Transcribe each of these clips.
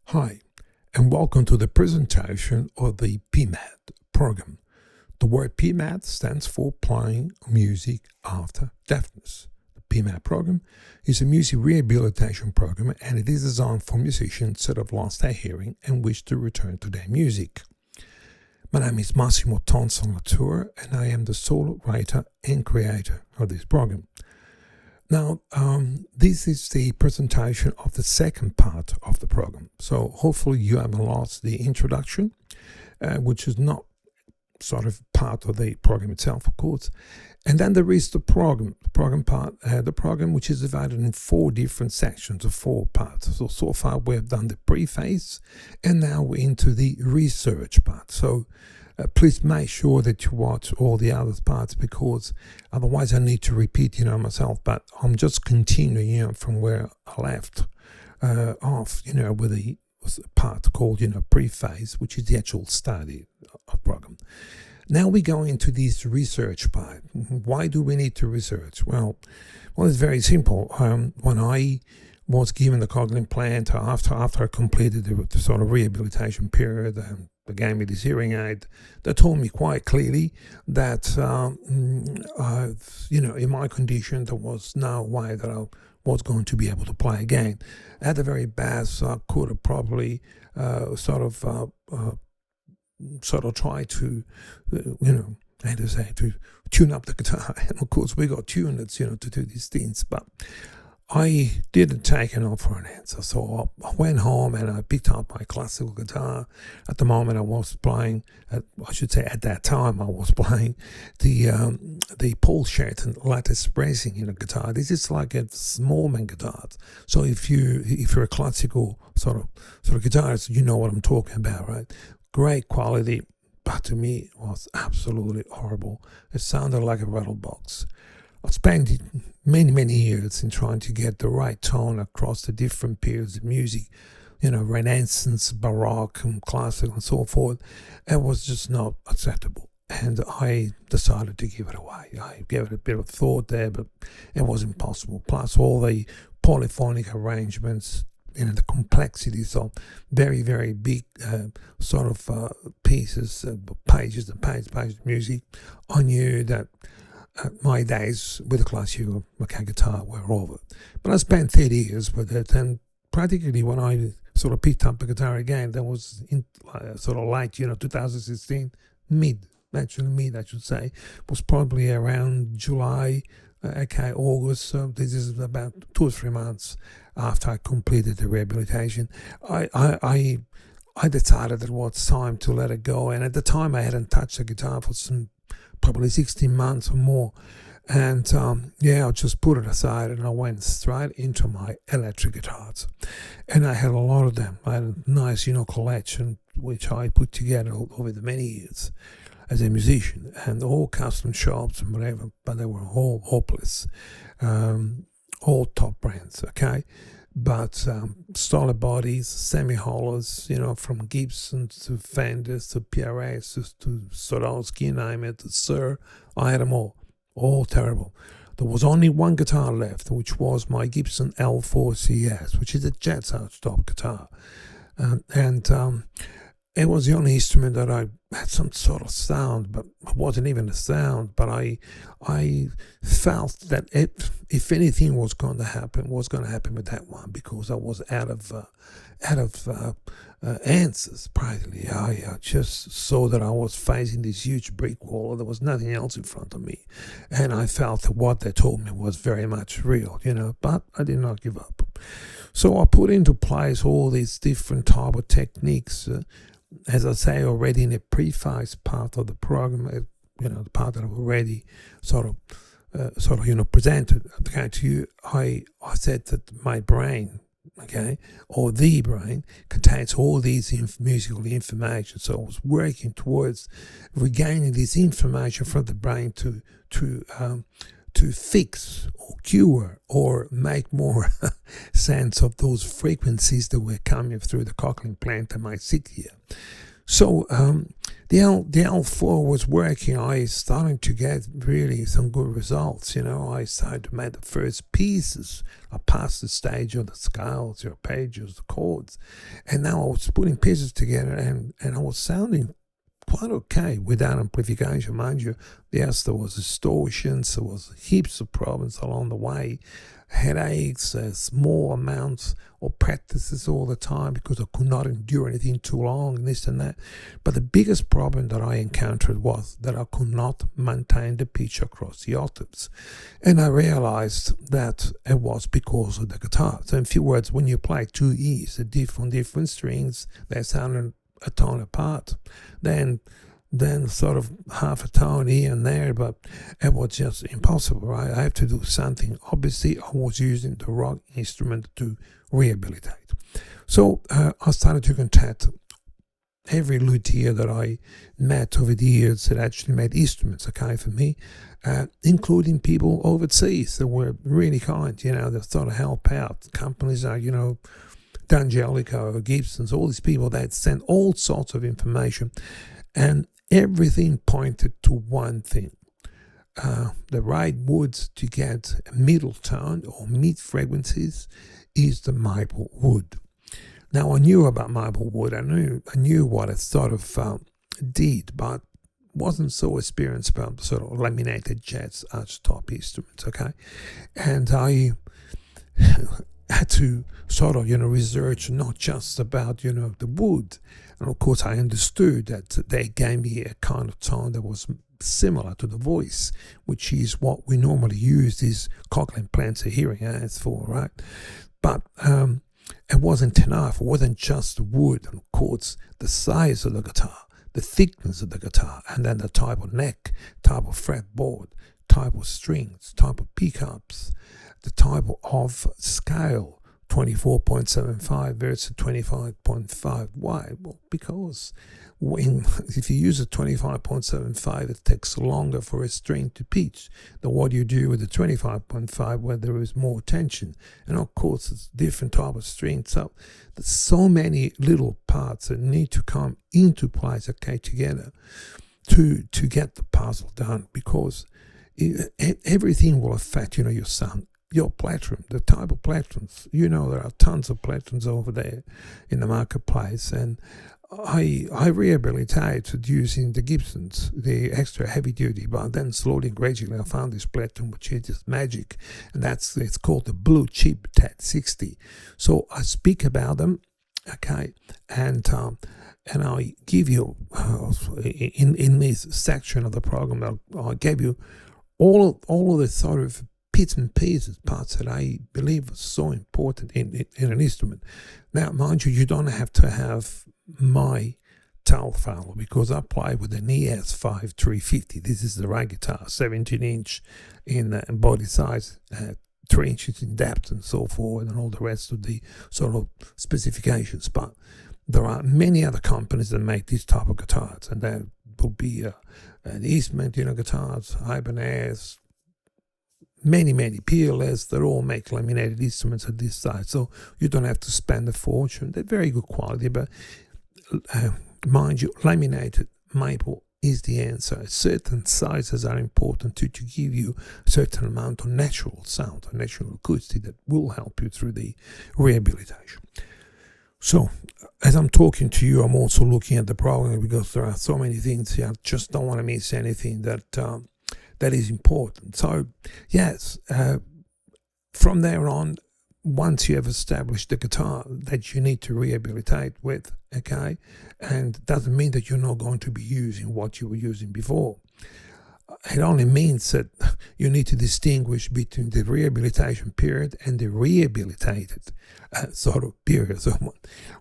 Hi, and welcome to the presentation of the PMAD program. The word PMAD stands for Playing Music After Deafness. The PMAD program is a music rehabilitation program, and it is designed for musicians that have lost their hearing and wish to return to their music. My name is Massimo Tonson Latour, and I am the sole writer and creator of this program. Now, this is the presentation of the second part of the program. So hopefully you haven't lost the introduction, which is not sort of part of the program itself, of course. And then there is the program part, the program which is divided in 4 different sections of 4 parts. So far we have done the preface, and now we're into the research part. So please make sure that you watch all the other parts, because otherwise I need to repeat, myself. But I'm just continuing, from where I left off, with the part called, preface, which is the actual study of program. Now we go into this research part. Why do we need to research? Well, it's very simple. When I was given the Cochlear implant, after I completed the sort of rehabilitation period, they gave me this hearing aid. They told me quite clearly that, in my condition, there was no way that I was going to be able to play again. At the very best, I could have probably sort of try to, to tune up the guitar. And of course, we got tuners, to do these things. But I didn't take enough for an answer, so I went home and I picked up my classical guitar. At the moment, I was playing. At that time, I was playing the Paul Shelton lattice bracing guitar. This is like a small man guitar. So if you're a classical sort of guitarist, you know what I'm talking about, right? Great quality, but to me, it was absolutely horrible. It sounded like a rattle box. I spent many years in trying to get the right tone across the different periods of music, Renaissance, Baroque, and classical, and so forth. It was just not acceptable, and I decided to give it away. I gave it a bit of thought there, but it was impossible. Plus all the polyphonic arrangements, the complexities of very big pieces, pages and pages of music. I knew that my days with the classical guitar were over. But I spent 30 years with it, and practically when I sort of picked up the guitar again, that was in late, 2016, mid, I should say, was probably around July, August. So this is about 2 or 3 months after I completed the rehabilitation. I decided that it was time to let it go, and at the time I hadn't touched the guitar for probably 16 months or more. And I just put it aside and I went straight into my electric guitars. And I had a lot of them. I had a nice, collection which I put together over the many years as a musician, and all custom shops and whatever, but they were all hopeless. All top brands, okay? But solid bodies, semi-hollows, from Gibson to Fenders to PRS to Swarovski, name it, Sir, I had them all terrible. There was only one guitar left, which was my Gibson L4 CS, which is a jet stop guitar. It was the only instrument that I had some sort of sound, but it wasn't even a sound. But I felt that if anything was going to happen with that one, because I was out of answers. Practically, I just saw that I was facing this huge brick wall. There was nothing else in front of me, and I felt that what they told me was very much real, But I did not give up. So I put into place all these different type of techniques. As I say already in the preface part of the program, the part that I've already sort of presented to you, I said that my brain, or the brain, contains all these musical information. So I was working towards regaining this information from the brain to fix or cure or make more sense of those frequencies that were coming through the Cochlear implant in my 6th year. So the L4 was working. I started to get really some good results. I started to make the first pieces. I passed the stage of the scales, the arpeggios, the chords, and now I was putting pieces together, and I was sounding quite okay without amplification, mind you. Yes, there was distortions, there was heaps of problems along the way, headaches, small amounts of practices all the time because I could not endure anything too long and this and that. But the biggest problem that I encountered was that I could not maintain the pitch across the octaves. And I realized that it was because of the guitar. So in few words, when you play two E's on different strings, they sound a tone apart, then sort of half a tone here and there, but it was just impossible, right? I have to do something. Obviously, I was using the wrong instrument to rehabilitate. So I started to contact every luthier that I met over the years that actually made instruments, okay, for me, including people overseas that were really kind, that sort of help out. Companies like, D'Angelico, Gibson's, all these people that sent all sorts of information, and everything pointed to one thing. The right woods to get a middle tone or mid frequencies is the maple wood. Now I knew about maple wood. I knew what it sort of did, but wasn't so experienced about sort of laminated jets as top instruments. Okay, and I had to sort of research not just about the wood, and of course I understood that they gave me a kind of tone that was similar to the voice, which is what we normally use these cochlear implants or hearing aids for, right? But it wasn't enough. It wasn't just the wood, and of course the size of the guitar, the thickness of the guitar, and then the type of neck, type of fretboard, type of strings, type of pickups, the type of scale, 24.75 versus 25.5. Why? Well, because if you use a 25.75, it takes longer for a string to pitch than what you do with the 25.5, where there is more tension. And of course, it's different type of string. So there's so many little parts that need to come into place, okay, together to get the puzzle done, because everything will affect, your sound. Your plectrum, the type of plectrums. There are tons of plectrums over there in the marketplace, and I rehabilitated using the Gibsons, the extra heavy duty, but then slowly, gradually, I found this plectrum which is just magic, and it's called the Blue Chip TED 60. So I speak about them, okay, and I give you in this section of the program, I gave you all of the sort of bits and pieces, parts that I believe are so important in an instrument. Now, mind you, you don't have to have my Talfalo, because I play with an ES5 350. This is the right guitar, 17-inch in body size, 3 inches in depth and so forth, and all the rest of the sort of specifications. But there are many other companies that make this type of guitars, and that will be the Eastman guitars, Ibanez, many PLS that all make laminated instruments at this size, so you don't have to spend a fortune. They're very good quality, but mind you, laminated maple is the answer. Certain sizes are important to give you a certain amount of natural sound, a natural acoustic that will help you through the rehabilitation. So, as I'm talking to you, I'm also looking at the program, because there are so many things here. I just don't want to miss anything that is important. So, yes, from there on, once you have established the guitar that you need to rehabilitate with, okay, and it doesn't mean that you're not going to be using what you were using before. It only means that you need to distinguish between the rehabilitation period and the rehabilitated sort of period. So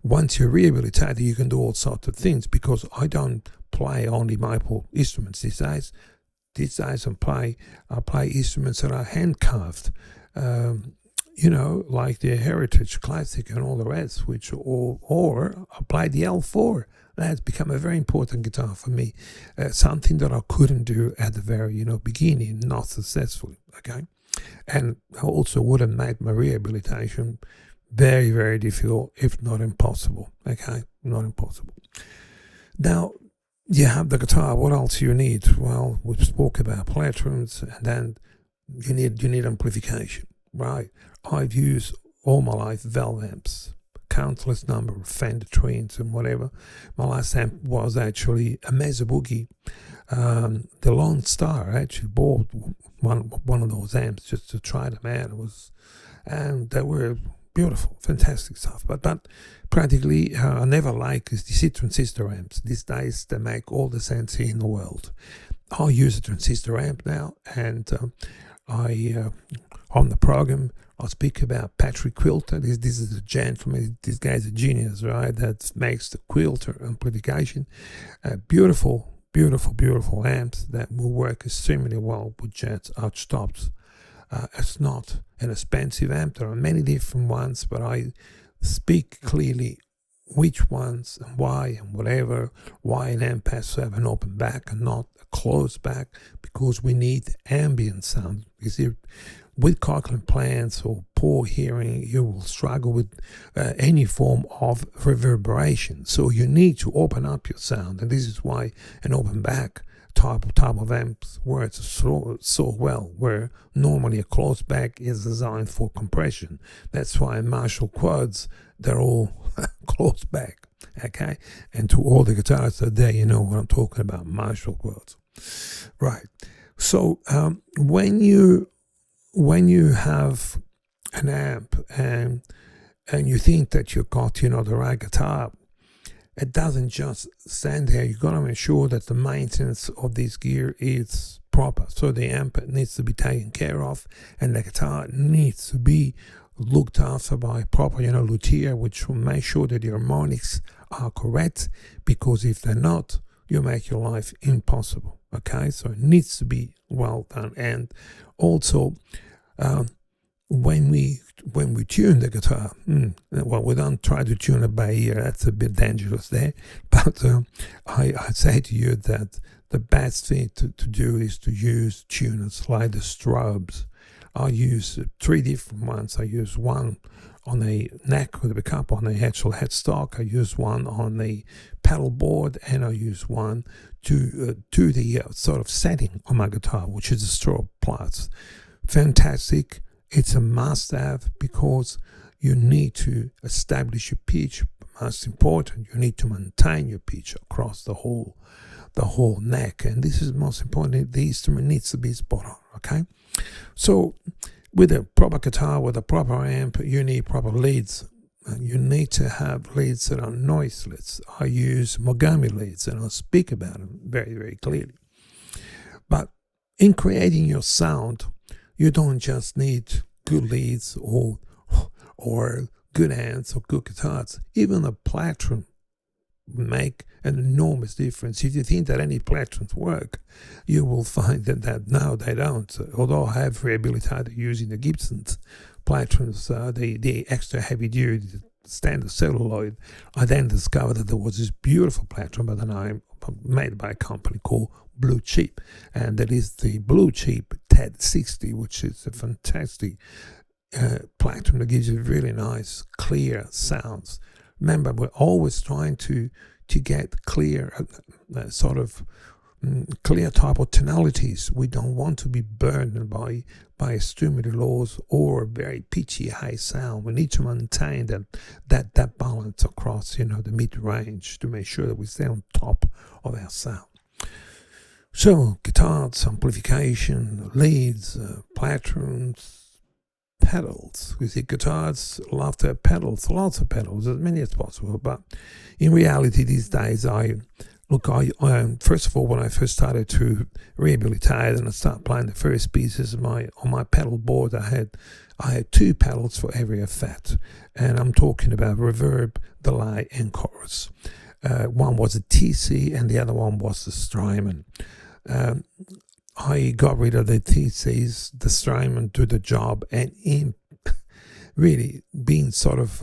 once you're rehabilitated, you can do all sorts of things, because I don't play only maple instruments these days. These days I play instruments that are hand-carved, like the Heritage Classic and all the rest, or I play the L4. That's become a very important guitar for me, something that I couldn't do at the very beginning, not successfully, okay? And also would have made my rehabilitation very, very difficult, if not impossible, okay? Not impossible. Now, you have the guitar. What else you need? Well, we spoke about plektrum, and then you need amplification, right? I've used all my life valve amps, countless number of Fender Twins and whatever. My last amp was actually a Mesa Boogie. The Lone Star. I actually bought one of those amps just to try them out. And they were beautiful, fantastic stuff. But practically, I never liked the transistor amps. These days, they make all the sense in the world. I use a transistor amp now, and on the program, I'll speak about Patrick Quilter. This is a gentleman. This guy's a genius, right? That makes the Quilter amplification. Beautiful amps that will work extremely well with jets archtops. It's not an expensive amp. There are many different ones, but I speak clearly which ones and why and whatever. Why an amp has to have an open back and not a closed back, because we need ambient sound. You see, with cochlear implants or poor hearing, you will struggle with any form of reverberation. So you need to open up your sound, and this is why an open back type of amps works so well, where normally a closed back is designed for compression. That's why Marshall quads, they're all closed back, okay? And to all the guitarists out there, you know what I'm talking about, Marshall quads. Right. So when you have an amp and you think that you got, the right guitar, it doesn't just stand there. You got to make sure that the maintenance of this gear is proper. So the amp needs to be taken care of, and the guitar needs to be looked after by proper, luthier, which will make sure that the harmonics are correct, because if they're not, you make your life impossible. Okay, so it needs to be well done. And also, when we tune the guitar, well, we don't try to tune it by ear. That's a bit dangerous there. But I say to you that the best thing to do is to use tuners like the Strobes. I use 3 different ones. I use one on the neck with the pickup on the actual headstock. I use one on the pedal board, and I use one to do the sort of setting on my guitar, which is a Strobe Plus. Fantastic. It's a must-have, because you need to establish your pitch. Most important, you need to maintain your pitch across the whole neck, and this is most important. The instrument needs to be spot on. Okay, so with a proper guitar, with a proper amp, you need proper leads. You need to have leads that are noiseless. I use Mogami leads, and I'll speak about them very, very clearly. But in creating your sound, you don't just need good leads or good amps or good guitars. Even a plektrum make an enormous difference. If you think that any plectrums work, you will find that now they don't. Although I have rehabilitated using the Gibson's plectrums, the extra heavy duty standard celluloid, I then discovered that there was this beautiful plectrum, but then I made by a company called Blue Chip, and that is the Blue Chip TED 60, which is a fantastic plectrum that gives you really nice, clear sounds. Remember, we're always trying to get clear, clear type of tonalities. We don't want to be burdened by extremely lows or very pitchy high sound. We need to maintain that balance across, the mid-range, to make sure that we stay on top of our sound. So, guitars, amplification, leads, plectrums, pedals. We see guitars love to have pedals, lots of pedals, as many as possible. But in reality, these days, first of all, when I first started to rehabilitate and I started playing the first pieces on my pedal board, I had 2 pedals for every effect, and I'm talking about reverb, delay, and chorus. One was a TC, and the other one was the Strymon. I got rid of the TCs. The Strymon did the job, and in really being sort of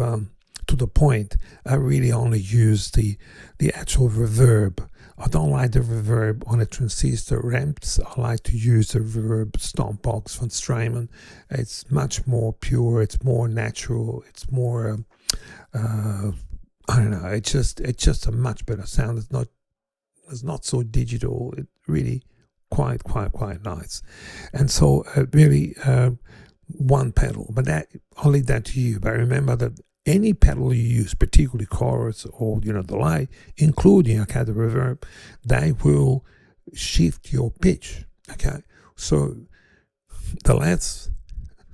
to the point, I really only use the actual reverb. I don't like the reverb on a transistor amps. I like to use the reverb stomp box from Strymon. It's much more pure. It's more natural. It's more I don't know. It's just a much better sound. It's not It's not so digital. It really quite nice. And so really one pedal, but that I'll leave that to you. But remember that any pedal you use, particularly chorus or delay, including the reverb, they will shift your pitch. Okay, so the less,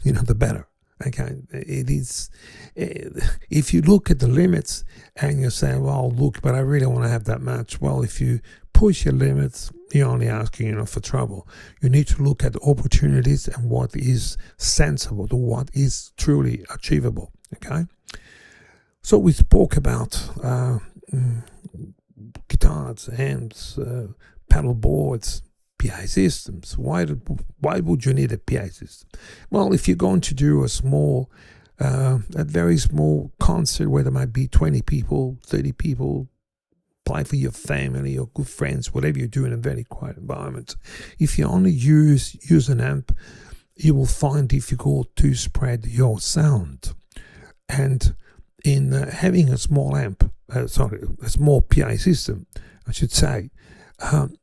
the better. Okay, it is. If you look at the limits and you say, "Well, look, but I really want to have that much." Well, if you push your limits, you're only asking for trouble. You need to look at opportunities and what is sensible to what is truly achievable. Okay, so we spoke about guitars, amps, pedal boards, PA systems. Why would you need a PA system? Well, if you're going to do a very small concert where there might be 20 people, 30 people, play for your family or good friends, whatever you do in a very quiet environment, if you only use an amp, you will find difficult to spread your sound. And in having a small a small PA system, I should say,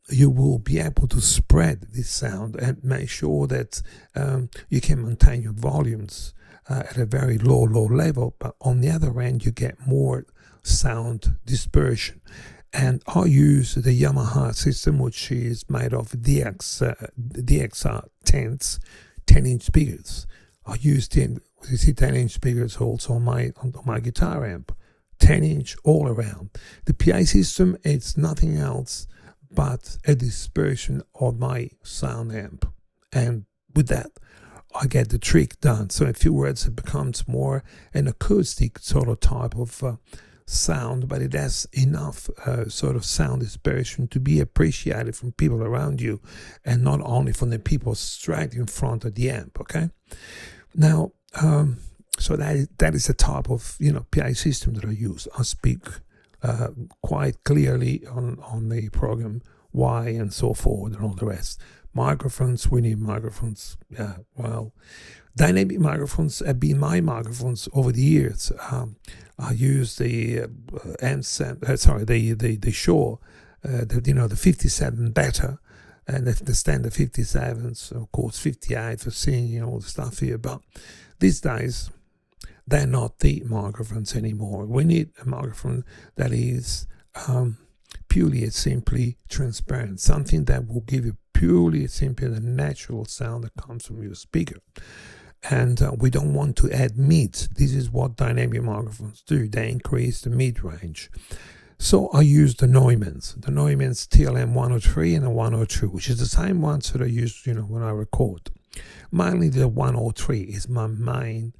you will be able to spread this sound and make sure that you can maintain your volumes at a very low level, but on the other end you get more sound dispersion. And I use the Yamaha system, which is made of DXR 10-inch speakers. I use 10-inch speakers also on my guitar amp, 10-inch all around. The PA system, it's nothing else but a dispersion of my sound amp, and with that I get the trick done. So in few words, it becomes more an acoustic sort of type of sound, but it has enough sort of sound dispersion to be appreciated from people around you, and not only from the people straight in front of the amp. Okay, now so that is the type of PA system that I use. I speak quite clearly on the program why and so forth and all the rest. Microphones, we need microphones. Yeah, well, dynamic microphones have been my microphones over the years. I use the the Shure, the 57 Beta, and the standard 57s, of course 58 for seeing all the stuff here. But these days, they're not the microphones anymore. We need a microphone that is purely and simply transparent, something that will give you purely and simply the natural sound that comes from your speaker. And we don't want to add mids. This is what dynamic microphones do. They increase the mid range. So I use the Neumann's TLM 103 and a 102, which is the same ones that I use, when I record. Mainly the 103 is my main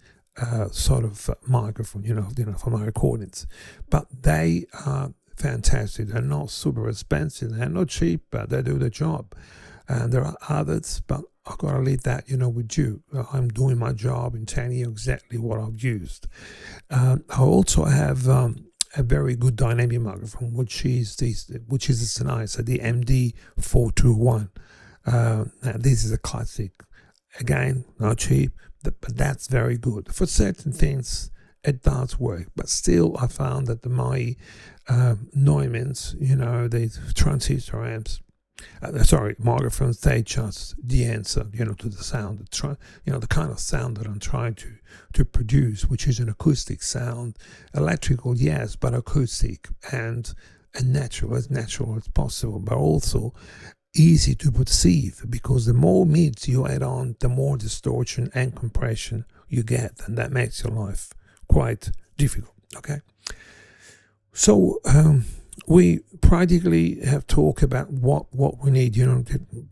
sort of microphone, for my recordings. But they are fantastic. They're not super expensive. They're not cheap, but they do the job. And there are others, but I've got to leave that, with you. I'm doing my job in telling you exactly what I've used. I also have a very good dynamic microphone, which is the Sennheiser, the MD421. Now this is a classic. Again, not cheap, but that's very good. For certain things, it does work. But still, I found that my Neumann's, the transistor amps, microphones, they just the answer, to the sound, the kind of sound that I'm trying to produce, which is an acoustic sound, electrical, yes, but acoustic and as natural as possible, but also easy to perceive, because the more mids you add on, the more distortion and compression you get, and that makes your life quite difficult. Okay, so we practically have talked about what we need,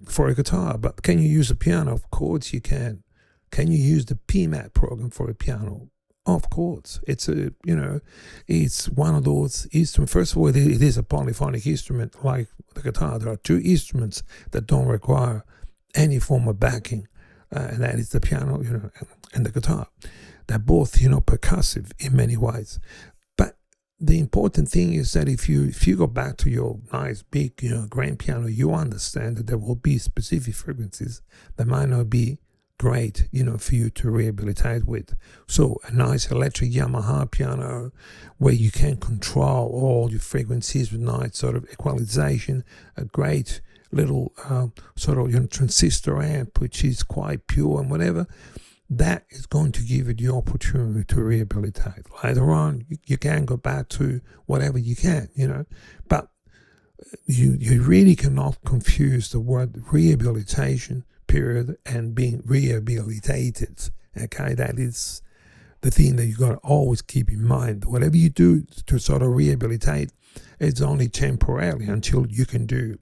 for a guitar. But can you use a piano? Of course you can. Can you use the PMAD program for a piano? Of course. It's it's one of those instruments. First of all, it is a polyphonic instrument like the guitar. There are two instruments that don't require any form of backing, and that is the piano, and the guitar. They're both, percussive in many ways. The important thing is that if you go back to your nice big grand piano, you understand that there will be specific frequencies that might not be great, for you to rehabilitate with. So a nice electric Yamaha piano where you can control all your frequencies with nice sort of equalization, a great little sort of transistor amp which is quite pure and whatever, that is going to give you the opportunity to rehabilitate. Later on, you can go back to whatever you can, but you really cannot confuse the word rehabilitation period and being rehabilitated. Okay, that is the thing that you got to always keep in mind. Whatever you do to sort of rehabilitate, it's only temporarily until you can do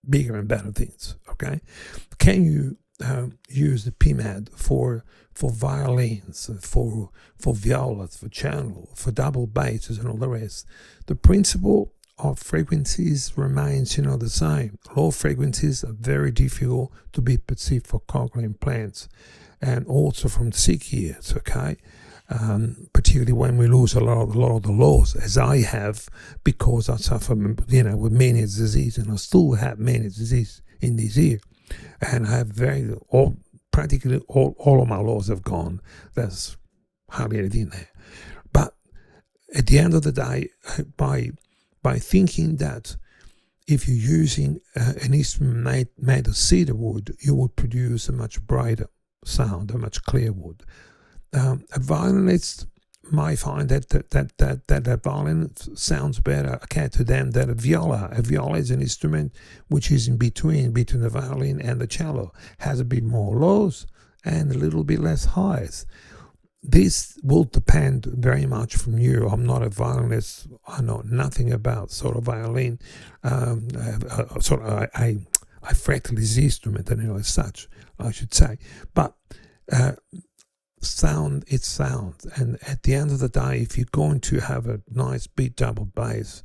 bigger and better things. Okay, can you use the PMAD for violins, for violas, for cello, for double basses and all the rest? The principle of frequencies remains, the same. Low frequencies are very difficult to be perceived for cochlear implants, and also from sick ears. Okay, particularly when we lose a lot of the lows, as I have, because I suffer, with Meniere's disease, and I still have Meniere's disease in this ear, and I have practically all of my lows have gone. There's hardly anything there. But at the end of the day, by thinking that if you're using an instrument made of cedar wood, you would produce a much brighter sound, a much clearer wood. A violinist might find that a violin sounds better, to them, than a viola. A viola is an instrument which is in between the violin and the cello, has a bit more lows and a little bit less highs. This will depend very much from you. I'm not a violinist. I know nothing about sort of violin. I fret this instrument, as such, I should say. But sound, it's sound. And at the end of the day, if you're going to have a nice beat double bass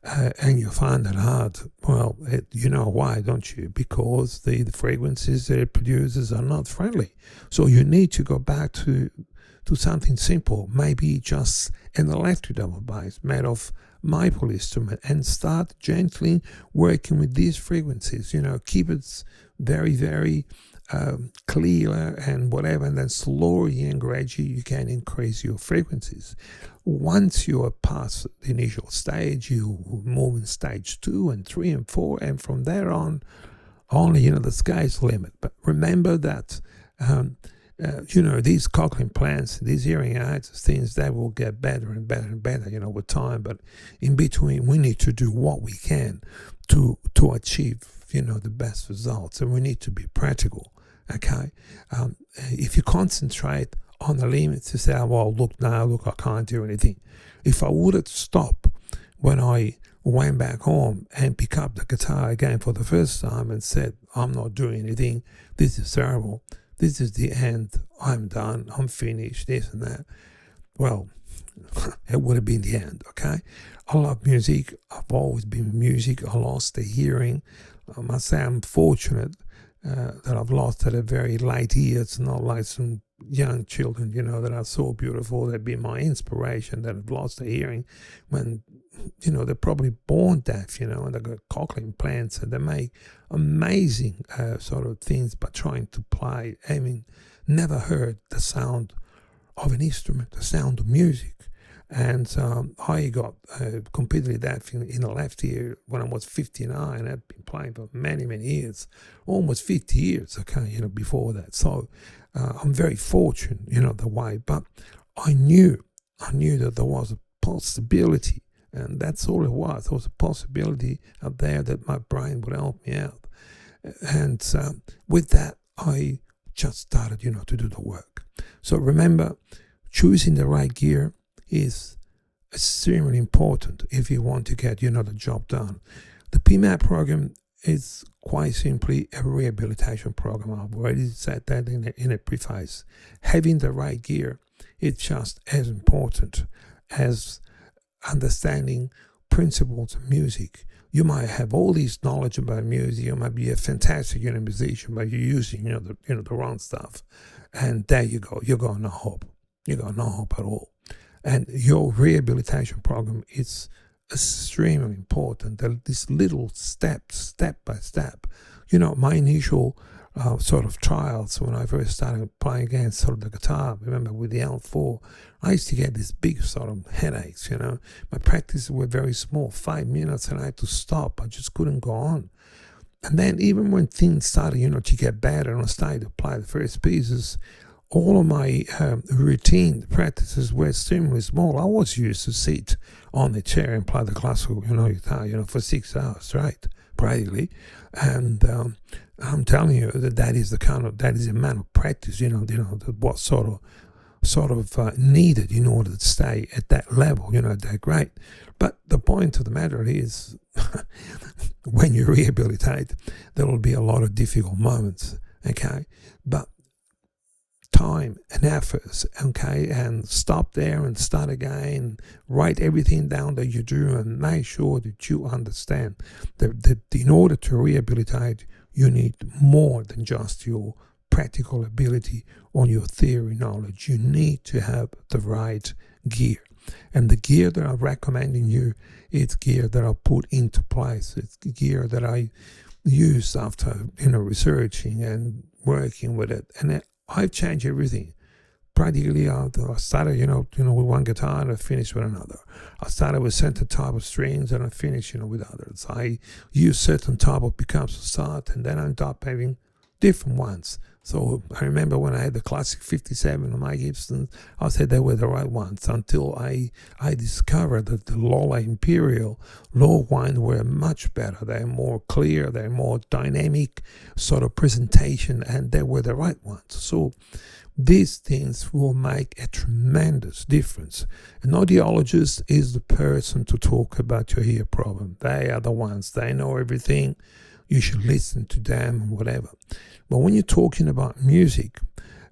and you find it hard, well, you know why, don't you? Because the frequencies that it produces are not friendly. So you need to go back to something simple, maybe just an electric double bass made of maple instrument, and start gently working with these frequencies. Keep it very, very clear and whatever, and then slowly and gradually you can increase your frequencies. Once you are past the initial stage, you move in stage 2 and 3 and 4, and from there on, only the sky's the limit. But remember that these cochlear implants, these hearing aids, things that will get better and better and better, with time. But in between, we need to do what we can to achieve, the best results, and we need to be practical. Okay, if you concentrate on the limits, you say, look, I can't do anything. If I would have stopped when I went back home and picked up the guitar again for the first time and said, I'm not doing anything, this is terrible, this is the end, I'm done, I'm finished, this and that, well, it would have been the end. Okay, I love music. I've always been with music. I lost the hearing. I must say I'm fortunate that I've lost at a very late age. It's not like some young children, that are so beautiful. They've been my inspiration, that have lost the hearing when, they're probably born deaf, and they've got cochlear implants, and they make amazing sort of things by trying to play. I mean, never heard the sound of an instrument, the sound of music. And I got completely deaf in the left ear when I was 59. I've been playing for many, many years, almost 50 years, before that. So I'm very fortunate, the way. But I knew that there was a possibility, and that's all it was. There was a possibility out there that my brain would help me out. And with that, I just started, to do the work. So remember, choosing the right gear is extremely important if you want to get, the job done. The PMAD program is quite simply a rehabilitation program. I've already said that in a preface. Having the right gear is just as important as understanding principles of music. You might have all this knowledge about music. You might be a fantastic musician, but you're using the wrong stuff, and there you go. You got no hope. You got no hope at all. And your rehabilitation program is extremely important. This little step by step. My initial sort of trials when I first started playing again, sort of the guitar. Remember with the L4, I used to get these big sort of headaches. My practices were very small, 5 minutes, and I had to stop. I just couldn't go on. And then even when things started, to get better, and I started to play the first pieces, all of my routine practices were extremely small. I was used to sit on the chair and play the classical, guitar, for 6 hours straight, practically. And I'm telling you that is the amount of practice, what sort of needed in order to stay at that level, at that grade. But the point of the matter is, when you rehabilitate, there will be a lot of difficult moments, okay? But time and efforts, okay, and stop there and start again, write everything down that you do, and make sure that you understand that in order to rehabilitate, you need more than just your practical ability or your theory knowledge. You need to have the right gear. And the gear that I'm recommending you, it's gear that I put into place. It's gear that I used after, researching and working with it. And I've changed everything. Practically, I started, with one guitar and I finished with another. I started with certain type of strings and I finished, with others. I used certain type of pickups to start, and then I ended up having different ones. So I remember when I had the classic 57 on my Gibson, I said they were the right ones until I discovered that the Lola Imperial low wind were much better. They're more clear, they're more dynamic sort of presentation, and they were the right ones. So these things will make a tremendous difference. An audiologist is the person to talk about your ear problem. They are the ones, they know everything. You should listen to them and whatever. But when you're talking about music,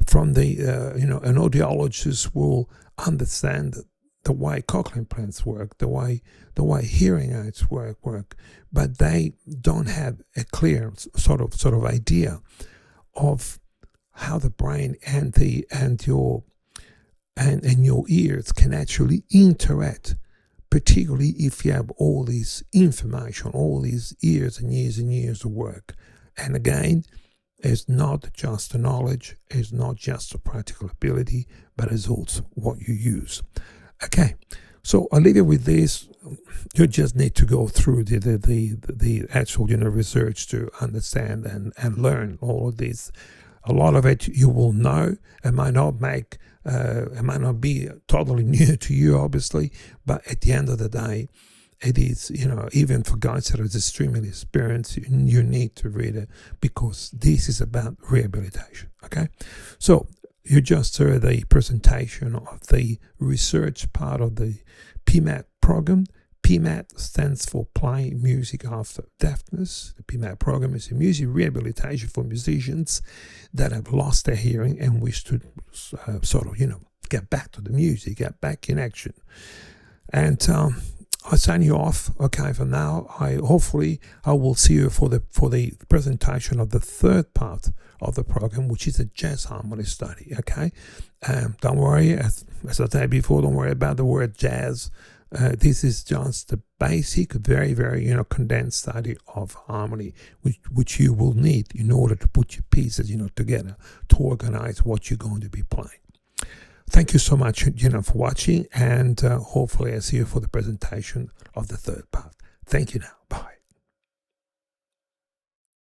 from the, an audiologist will understand the way cochlear implants work, the way hearing aids work, but they don't have a clear sort of idea of how the brain and your ears can actually interact, particularly if you have all this information, all these years and years and years of work. And again, it's not just the knowledge, it's not just the practical ability, but it's also what you use. Okay, so I'll leave you with this. You just need to go through the actual research to understand and learn all of this. A lot of it you will know. It might not be totally new to you, obviously, but at the end of the day, it is, even for guys that are extremely experienced, you need to read it because this is about rehabilitation, okay? So you just heard the presentation of the research part of the PMAD program. PMAD stands for Playing Music After Deafness. The PMAD program is a music rehabilitation for musicians that have lost their hearing and wish to get back to the music, get back in action. And I sign you off, okay, for now. Hopefully I will see you for the presentation of the third part of the program, which is a jazz harmony study, okay? Don't worry, as I said before, don't worry about the word jazz. This is just the basic, very, very, condensed study of harmony, which you will need in order to put your pieces, together to organize what you're going to be playing. Thank you so much, for watching, and hopefully I see you for the presentation of the third part. Thank you now.